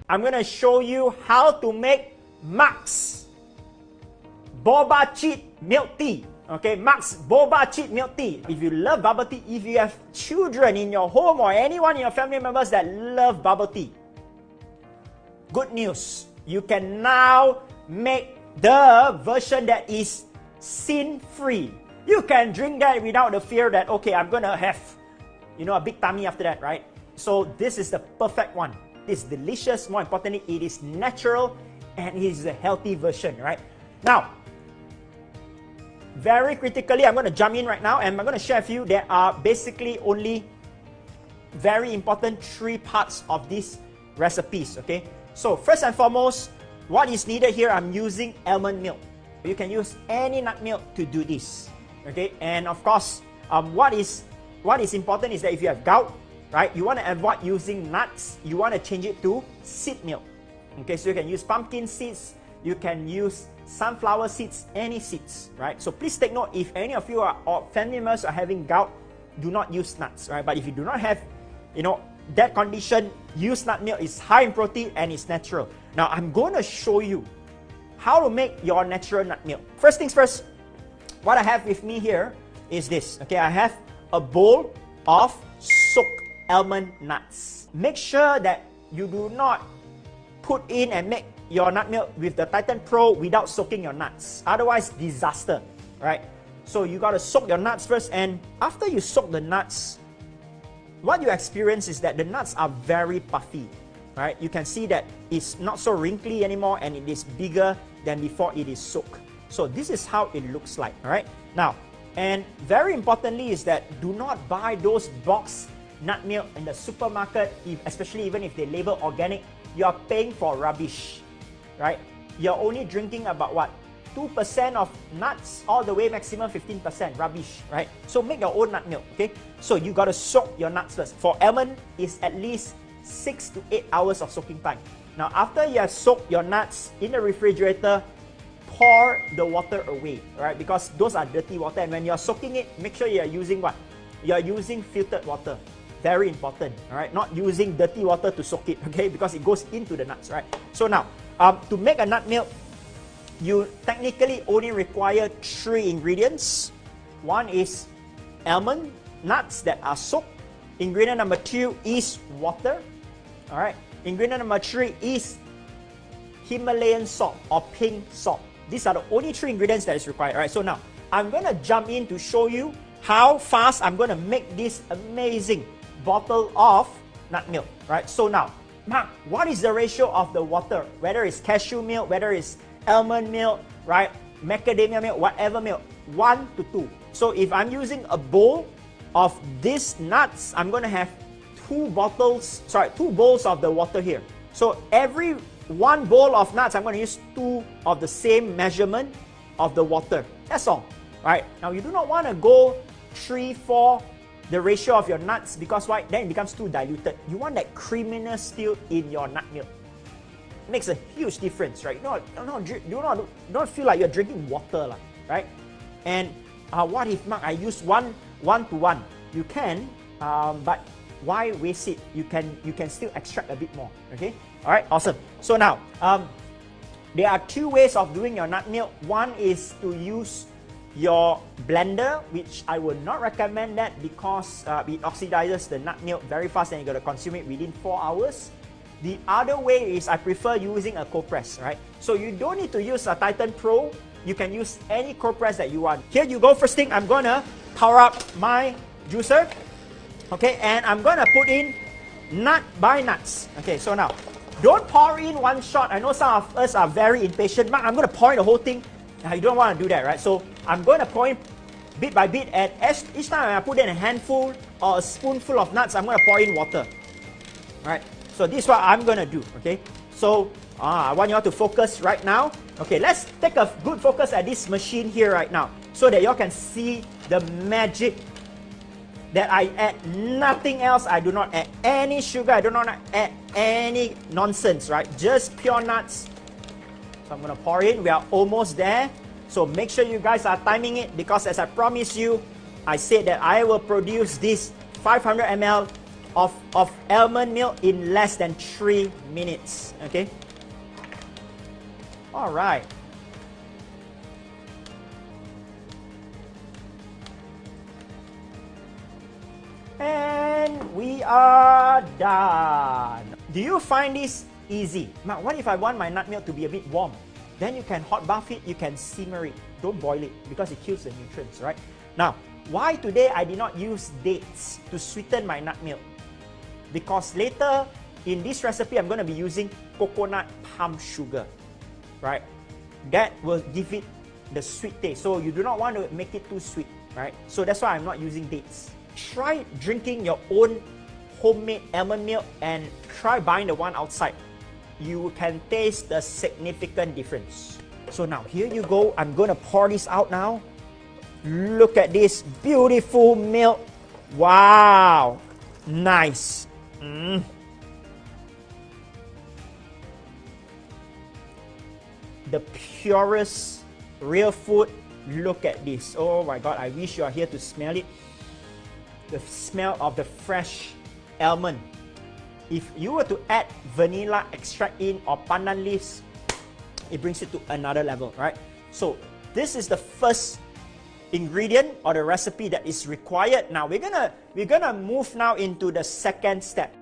I'm going to show you how to make Mark's Boba Tea Milk Tea. Okay, Mark's Boba Tea Milk Tea. If you love bubble tea, if you have children in your home or anyone in your family members that love bubble tea, good news, you can now make the version that is sin-free. You can drink that without the fear that, okay, I'm going to have, a big tummy after that, right? So this is the perfect one. It's delicious. More importantly, it is natural and it is a healthy version, right? Now, very critically, I'm going to jump in right now and I'm going to share with you there are basically only very important 3 parts of these recipes, okay? So first and foremost, what is needed here, I'm using almond milk. You can use any nut milk to do this, okay? And of course, what is important is that if you have gout, right, you want to avoid using nuts. You want to change it to seed milk, okay? So you can use pumpkin seeds, you can use sunflower seeds, any seeds, right? So please take note, if any of you or family members are having gout, do not use nuts, right? But if you do not have, that condition, use nut milk. It's high in protein and it's natural. Now I'm going to show you how to make your natural nut milk. First things first, what I have with me here is this, okay? I have a bowl of soaked almond nuts. Make sure that you do not put in and make your nut milk with the Titan Pro without soaking your nuts. Otherwise, disaster, right? So you got to soak your nuts first, and after you soak the nuts, what you experience is that the nuts are very puffy, right? You can see that it's not so wrinkly anymore and it is bigger than before it is soaked. So this is how it looks like, all right? Now, and very importantly is that do not buy those boxed nut milk in the supermarket, especially even if they label organic. You are paying for rubbish, right? You're only drinking about what? 2% of nuts, all the way maximum 15% rubbish, right? So make your own nut milk, okay? So you got to soak your nuts first. For almond, it's at least 6 to 8 hours of soaking time. Now, after you have soaked your nuts in the refrigerator, pour the water away, right? Because those are dirty water, and when you're soaking it, make sure you're using what? You're using filtered water. Very important, all right? Not using dirty water to soak it, okay? Because it goes into the nuts, right? So now, to make a nut milk, you technically only require 3 ingredients. One is almond nuts that are soaked. Ingredient number 2 is water. All right. Ingredient number 3 is Himalayan salt or pink salt. These are the only 3 ingredients that is required. All right. So now I'm going to jump in to show you how fast I'm going to make this amazing bottle of nut milk. Right. So now, Mark, what is the ratio of the water? Whether it's cashew milk, whether it's almond milk, right? Macadamia milk, whatever milk, 1 to 2. So if I'm using a bowl of these nuts, I'm going to have 2 bowls of the water here. So every 1 bowl of nuts, I'm going to use 2 of the same measurement of the water. That's all, right? Now you do not want to go 3, 4 the ratio of your nuts, because why? Then it becomes too diluted. You want that creaminess still in your nut milk. It makes a huge difference, right? You don't feel like you're drinking water, right? And what if, Mark, I use 1 to 1? You can, but why waste it? You can still extract a bit more, okay? All right, awesome. So now, there are 2 ways of doing your nut milk. One is to use your blender, which I would not recommend that because it oxidizes the nut milk very fast and you got to consume it within 4 hours. The other way is I prefer using a cold press, right? So you don't need to use a Titan Pro. You can use any cold press that you want. Here you go. First thing, I'm gonna power up my juicer, okay, and I'm gonna put in nut by nuts. Okay, so now don't pour in one shot. I know some of us are very impatient. Mark, I'm gonna pour in the whole thing. You don't want to do that, right? So I'm going to pour in bit by bit, and each time I put in a handful or a spoonful of nuts, I'm going to pour in water. All right. So this is what I'm going to do. Okay. So I want you all to focus right now. Okay. Let's take a good focus at this machine here right now, so that you all can see the magic that I add nothing else. I do not add any sugar. I do not add any nonsense. Right. Just pure nuts. So I'm going to pour in. We are almost there. So make sure you guys are timing it, because as I promised you, I said that I will produce this 500 ml of almond milk in less than 3 minutes. Okay. All right. And we are done. Do you find this easy? Now, what if I want my nut milk to be a bit warm? Then you can hot bath it, you can simmer it. Don't boil it because it kills the nutrients, right? Now, why today I did not use dates to sweeten my nut milk? Because later in this recipe, I'm going to be using coconut palm sugar, right? That will give it the sweet taste. So you do not want to make it too sweet, right? So that's why I'm not using dates. Try drinking your own homemade almond milk and try buying the one outside. You can taste the significant difference. So now here you go. I'm going to pour this out now. Look at this beautiful milk. Wow. Nice. The purest real food. Look at this. Oh my God, I wish you are here to smell it. The smell of the fresh almond. If you were to add vanilla extract in or pandan leaves, it brings it to another level, right? So this is the first ingredient or the recipe that is required. Now we're gonna move now into the second step.